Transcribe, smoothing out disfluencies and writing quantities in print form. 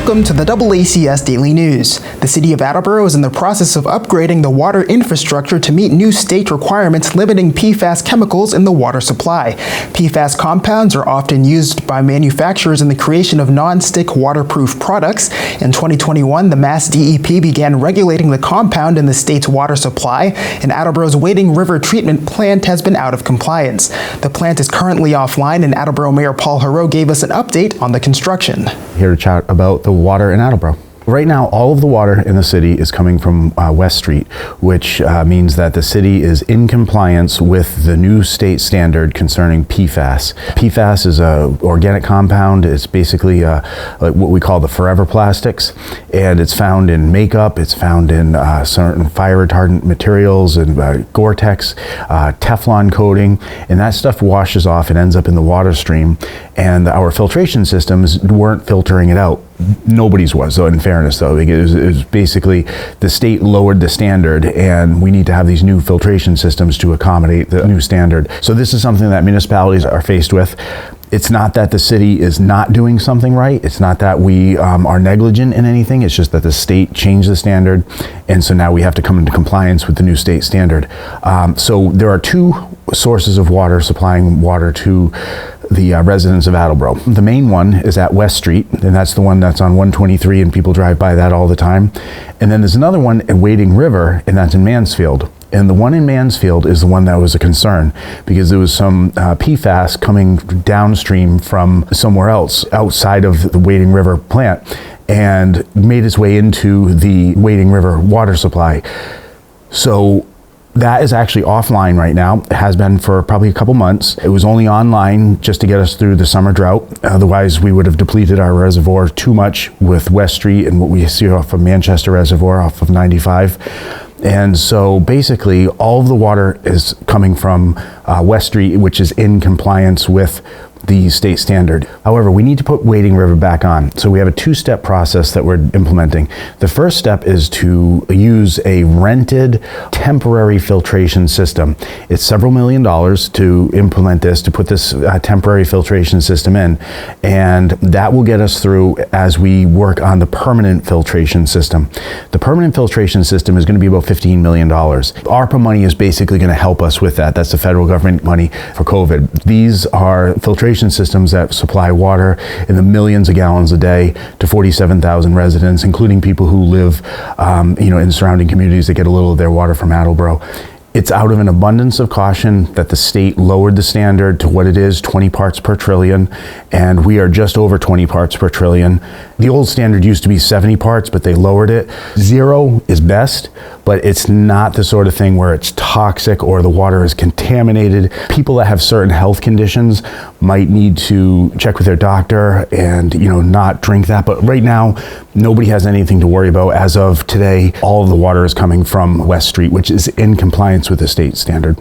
Welcome to the DoubleACS Daily News. The City of Attleboro is in the process of upgrading the water infrastructure to meet new state requirements limiting PFAS chemicals in the water supply. PFAS compounds are often used by manufacturers in the creation of non-stick waterproof products. In 2021, the Mass DEP began regulating the compound in the state's water supply, and Attleboro's Wading River treatment plant has been out of compliance. The plant is currently offline, and Attleboro Mayor Paul Heroux gave us an update on the construction. Here to chat about the water in Attleboro. Right now, all of the water in the city is coming from West Street, which means that the city is in compliance with the new state standard concerning PFAS. PFAS is an organic compound. It's basically like what we call the forever plastics, and it's found in makeup, it's found in certain fire retardant materials and Gore-Tex, Teflon coating, and that stuff washes off and ends up in the water stream, and our filtration systems weren't filtering it out. Nobody's was, though, in fairness, though. It was basically the state lowered the standard, and we need to have these new filtration systems to accommodate the new standard. So this is something that municipalities are faced with. It's not that the city is not doing something right. It's not that we are negligent in anything. It's just that the state changed the standard, and so now we have to come into compliance with the new state standard. So there are two sources of water supplying water to the residents of Attleboro. The main one is at West Street, and that's the one that's on 123, and people drive by that all the time. And then there's another one at Wading River, and that's in Mansfield. And the one in Mansfield is the one that was a concern because there was some PFAS coming downstream from somewhere else outside of the Wading River plant and made its way into the Wading River water supply. So that is actually offline right now. It has been for probably a couple months. It was only online just to get us through the summer drought. Otherwise, we would have depleted our reservoir too much with West Street and what we see off of Manchester Reservoir off of 95. And so basically all of the water is coming from West Street, which is in compliance with the state standard. However, we need to put Wading River back on. So we have a two-step process that we're implementing. The first step is to use a rented temporary filtration system. It's several $1 million to implement this, to put this temporary filtration system in. And that will get us through as we work on the permanent filtration system. The permanent filtration system is going to be about $15 million. ARPA money is basically going to help us with that. That's the federal government money for COVID. These are filtration systems that supply water in the millions of gallons a day to 47,000 residents, including people who live in surrounding communities that get a little of their water from Attleboro. It's out of an abundance of caution that the state lowered the standard to what it is, 20 parts per trillion, and we are just over 20 parts per trillion. The old standard used to be 70 parts, but they lowered it. 0 is best, but it's not the sort of thing where it's toxic or the water is contaminated. People that have certain health conditions might need to check with their doctor and not drink that. But right now, nobody has anything to worry about. As of today, all of the water is coming from West Street, which is in compliance with the state standard.